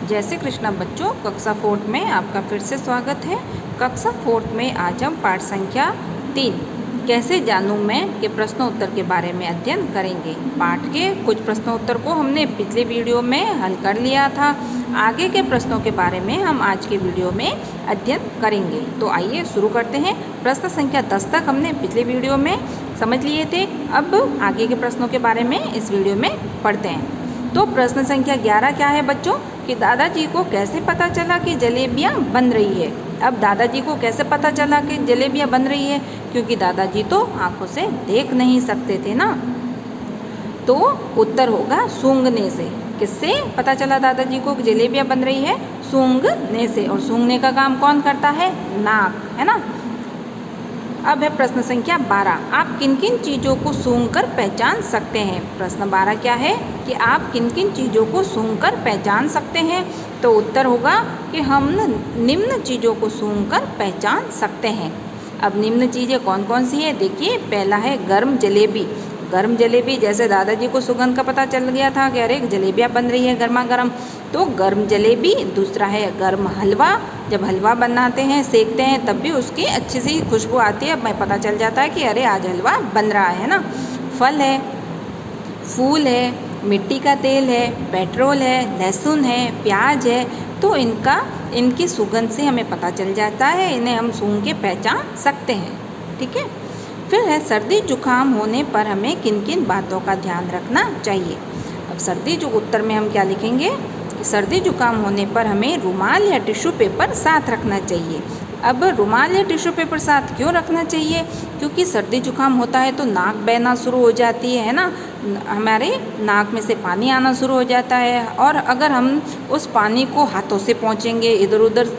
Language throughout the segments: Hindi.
जय श्री कृष्णा बच्चों, कक्षा 4 में आपका फिर से स्वागत है। कक्षा 4 में आज हम पाठ संख्या 3 कैसे जानूं मैं के प्रश्नोत्तर के बारे में अध्ययन करेंगे। पाठ के कुछ प्रश्नोत्तर को हमने पिछले वीडियो में हल कर लिया था। आगे के प्रश्नों के बारे में हम आज के वीडियो में अध्ययन करेंगे। तो आइए शुरू करते हैं। प्रश्न संख्या 10 तक हमने पिछले वीडियो में समझ लिए थे। अब आगे के प्रश्नों के बारे में इस वीडियो में पढ़ते हैं। तो प्रश्न संख्या 11 क्या है बच्चों कि दादाजी को कैसे पता चला कि जलेबियाँ बन रही है। अब दादाजी को कैसे पता चला कि जलेबियाँ बन रही है, क्योंकि दादाजी तो आंखों से देख नहीं सकते थे ना। तो उत्तर होगा सूंघने से। किससे पता चला दादाजी को कि जलेबियाँ बन रही है? सूंघने से। और सूंघने का काम कौन करता है? नाक, है ना। अब है प्रश्न संख्या 12। आप किन किन चीज़ों को सूंघकर पहचान सकते हैं? प्रश्न 12 क्या है कि आप किन किन चीज़ों को सूंघकर पहचान सकते हैं? तो उत्तर होगा कि हम निम्न चीज़ों को सूंघकर पहचान सकते हैं। अब निम्न चीज़ें कौन कौन सी है? देखिए, पहला है गर्म जलेबी। गर्म जलेबी, जैसे दादाजी को सुगंध का पता चल गया था कि अरे जलेबियाँ बन रही है गर्मा गर्म, तो गर्म जलेबी। दूसरा है गर्म हलवा। जब हलवा बनाते हैं, सेकते हैं, तब भी उसकी अच्छी सी खुशबू आती है, हमें पता चल जाता है कि अरे आज हलवा बन रहा है ना। फल है, फूल है, मिट्टी का तेल है, पेट्रोल है, लहसुन है, प्याज है। तो इनकी सुगंध से हमें पता चल जाता है, इन्हें हम सूंघ के पहचान सकते हैं। ठीक है। फिर है सर्दी जुकाम होने पर हमें किन किन बातों का ध्यान रखना चाहिए। अब सर्दी जो उत्तर में हम क्या लिखेंगे? सर्दी जुकाम होने पर हमें रुमाल या टिश्यू पेपर साथ रखना चाहिए। अब रुमाल या टिश्यू पेपर साथ क्यों रखना चाहिए? क्योंकि सर्दी जुकाम होता है तो नाक बहना शुरू हो जाती है ना, हमारे नाक में से पानी आना शुरू हो जाता है। और अगर हम उस पानी को हाथों से पोंछेंगे, इधर उधर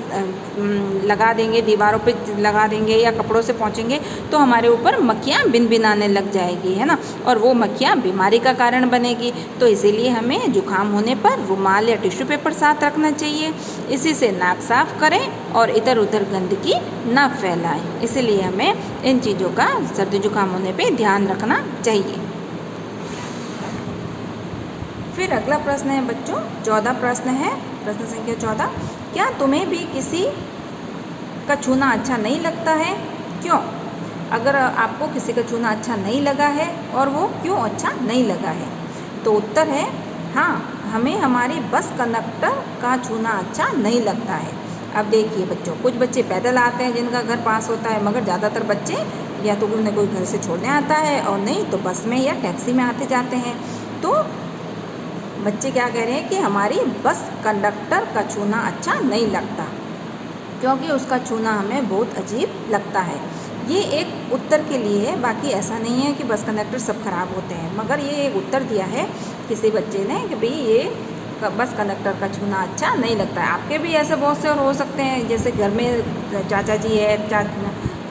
लगा देंगे, दीवारों पे लगा देंगे या कपड़ों से पोंछेंगे, तो हमारे ऊपर मक्खियाँ भिनभिनाने लग जाएगी, है ना। और वो मक्खियाँ बीमारी का कारण बनेगी। तो इसीलिए हमें जुकाम होने पर रुमाल या टिश्यू पेपर साथ रखना चाहिए। इसी से नाक साफ करें और इधर उधर गंदगी ना फैलाएं। इसलिए हमें इन चीज़ों का सर्दी जुकाम होने पे ध्यान रखना चाहिए। फिर अगला प्रश्न है बच्चों, 14 प्रश्न है, प्रश्न संख्या 14। क्या तुम्हें भी किसी का छूना अच्छा नहीं लगता है? क्यों? अगर आपको किसी का छूना अच्छा नहीं लगा है और वो क्यों अच्छा नहीं लगा है, तो उत्तर है हाँ, हमें हमारी बस कंडक्टर का छूना अच्छा नहीं लगता है। अब देखिए बच्चों, कुछ बच्चे पैदल आते हैं जिनका घर पास होता है, मगर ज़्यादातर बच्चे या तो उन्हें कोई घर से छोड़ने आता है और नहीं तो बस में या टैक्सी में आते जाते हैं। तो बच्चे क्या कह रहे हैं कि हमारी बस कंडक्टर का छूना अच्छा नहीं लगता, क्योंकि उसका छूना हमें बहुत अजीब लगता है। ये एक उत्तर के लिए है, बाकी ऐसा नहीं है कि बस कंडक्टर सब खराब होते हैं, मगर ये एक उत्तर दिया है किसी बच्चे ने कि भाई ये बस कंडक्टर का छूना अच्छा नहीं लगता है। आपके भी ऐसे बहुत से और हो सकते हैं, जैसे घर में चाचा जी है,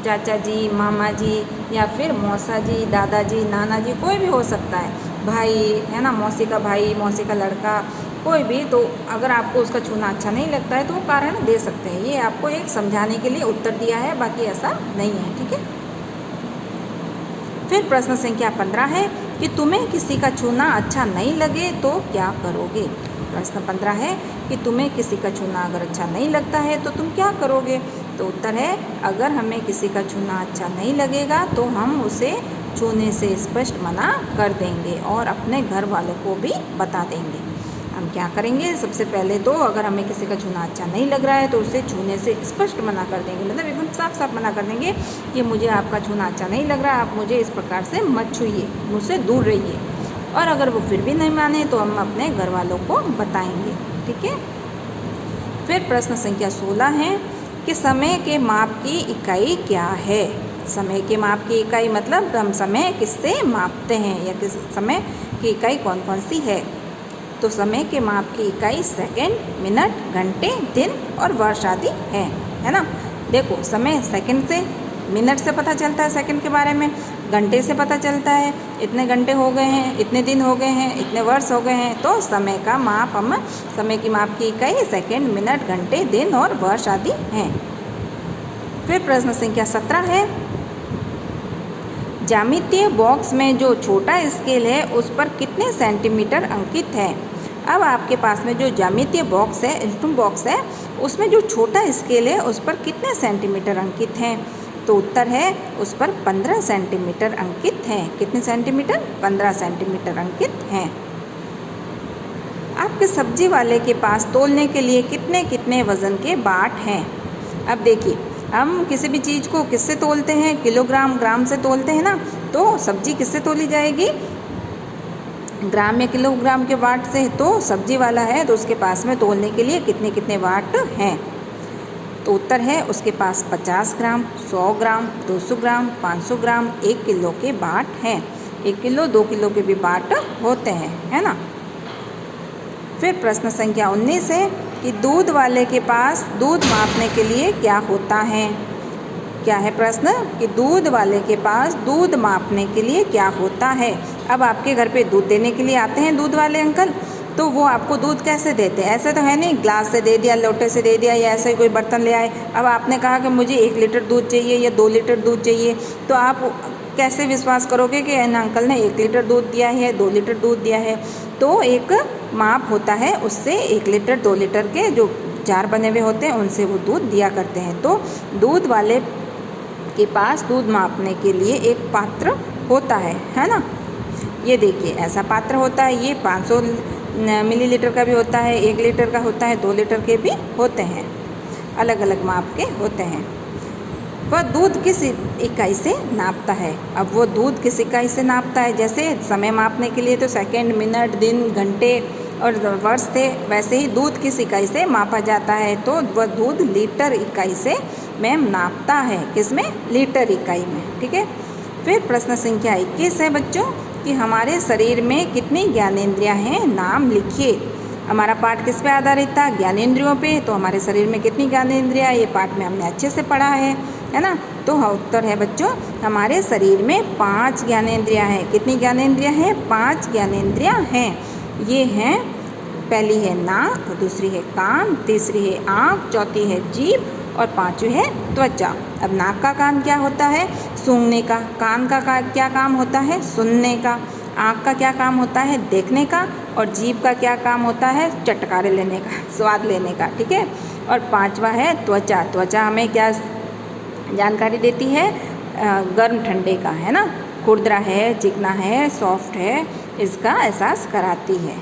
चाचा जी, मामा जी, या फिर मौसा जी, दादाजी, नाना जी, कोई भी हो सकता है, भाई है ना, मौसी का भाई, मौसी का लड़का, कोई भी। तो अगर आपको उसका छूना अच्छा नहीं लगता है तो वो कारण दे सकते हैं। ये आपको एक समझाने के लिए उत्तर दिया है, बाकी ऐसा नहीं है। ठीक है। फिर प्रश्न संख्या 15 है कि तुम्हें किसी का छूना अच्छा नहीं लगे तो क्या करोगे। प्रश्न 15 है कि तुम्हें किसी का छूना अगर अच्छा नहीं लगता है तो तुम क्या करोगे। तो उत्तर है अगर हमें किसी का छूना अच्छा नहीं लगेगा तो हम उसे छूने से स्पष्ट मना कर देंगे और अपने घर वालों को भी बता देंगे। हम क्या करेंगे? सबसे पहले तो अगर हमें किसी का छूना अच्छा नहीं लग रहा है तो उसे छूने से स्पष्ट मना कर देंगे, मतलब एकदम साफ साफ मना कर देंगे कि मुझे आपका छूना अच्छा नहीं लग रहा, आप मुझे इस प्रकार से मत छूइए, मुझसे दूर रहिए। और अगर वो फिर भी नहीं माने तो हम अपने घर वालों को बताएंगे। ठीक है। फिर प्रश्न संख्या 16 है कि समय के माप की इकाई क्या है। समय के माप की इकाई मतलब हम समय किससे मापते हैं या किस समय की इकाई कौन कौन सी है। तो समय के माप की इकाई सेकंड, मिनट, घंटे, दिन और वर्ष आदि है ना। देखो, समय सेकंड से, मिनट से पता चलता है सेकंड के बारे में, घंटे से पता चलता है इतने घंटे हो गए हैं, इतने दिन हो गए हैं, इतने वर्ष हो गए हैं। तो समय का माप, हम समय की माप की इकाई सेकंड, मिनट, घंटे, दिन और वर्ष आदि हैं। फिर प्रश्न संख्या 17 है, ज्यामितीय बॉक्स में जो छोटा स्केल है उस पर कितने सेंटीमीटर अंकित है। अब आपके पास में जो ज्यामितीय बॉक्स है, इंस्ट्रूमेंट बॉक्स है, उसमें जो छोटा स्केल है उस पर कितने सेंटीमीटर अंकित हैं? तो उत्तर है उस पर 15 सेंटीमीटर अंकित हैं। कितने सेंटीमीटर? 15 सेंटीमीटर अंकित हैं। आपके सब्जी वाले के पास तोलने के लिए कितने कितने वज़न के बाट हैं? अब देखिए, हम किसी भी चीज़ को किससे तोलते हैं? किलोग्राम, ग्राम से तोलते हैं ना। तो सब्जी किससे तोली जाएगी? ग्राम या किलोग्राम के वाट से। तो सब्जी वाला है तो उसके पास में तोलने के लिए कितने कितने वाट हैं? तो उत्तर है उसके पास 50 ग्राम, 100 ग्राम, 200 ग्राम, 500 ग्राम, 1 किलो के बाट हैं। 1 किलो, 2 किलो के भी बाट होते हैं, है ना। फिर प्रश्न संख्या 19 है कि दूध वाले के पास दूध मापने के लिए क्या होता है? क्या है प्रश्न? कि दूध वाले के पास दूध मापने के लिए क्या होता है? अब आपके घर पे दूध देने के लिए आते हैं दूध वाले अंकल, तो वो आपको दूध कैसे देते हैं? ऐसे तो है नहीं ग्लास से दे दिया, लोटे से दे दिया, या ऐसे ही कोई बर्तन ले आए। अब आपने कहा कि मुझे 1 लीटर दूध चाहिए या 2 लीटर दूध चाहिए, तो आप कैसे विश्वास करोगे कि इन अंकल ने 1 लीटर दूध दिया है, 2 लीटर दूध दिया है? तो एक माप होता है, उससे 1 लीटर 2 लीटर के जो जार बने हुए होते हैं उनसे वो दूध दिया करते हैं। तो दूध वाले के पास दूध मापने के लिए एक पात्र होता है ना। ये देखिए ऐसा पात्र होता है, ये 500 मिलीलीटर का भी होता है, 1 लीटर का होता है, 2 लीटर के भी होते हैं, अलग अलग माप के होते हैं। वह दूध किस इकाई से नापता है? अब वो दूध किस इकाई से नापता है? जैसे समय मापने के लिए तो सेकंड, मिनट, दिन, घंटे और वर्ष थे, वैसे ही दूध किस इकाई से मापा जाता है? तो वह दूध लीटर इकाई से मैम नापता है। किसमें? लीटर इकाई में। ठीक है। फिर प्रश्न संख्या 21 है बच्चों कि हमारे शरीर में कितनी ज्ञानेंद्रियां हैं? नाम लिखिए। हमारा पाठ किस पे आधारित था? ज्ञानेंद्रियों पे। तो हमारे शरीर में कितनी ज्ञानेंद्रियां? ये पाठ में हमने अच्छे से पढ़ा है ना। तो उत्तर है बच्चों हमारे शरीर में 5 ज्ञानेंद्रियां हैं। कितनी ज्ञानेंद्रियां हैं? 5 ज्ञानेंद्रियां हैं। ये हैं, पहली है नाक, दूसरी है कान, तीसरी है आँख, चौथी है जीभ और पांचवी है त्वचा। अब नाक का काम क्या होता है? सूंघने का। कान का क्या काम होता है? सुनने का। आँख का क्या काम होता है? देखने का। और जीभ का क्या काम होता है? चटकारे लेने का, स्वाद लेने का। ठीक है। और पांचवा है त्वचा। त्वचा हमें क्या जानकारी देती है? गर्म ठंडे का, है ना। खुरदरा है, चिकना है, सॉफ्ट है, इसका एहसास कराती है।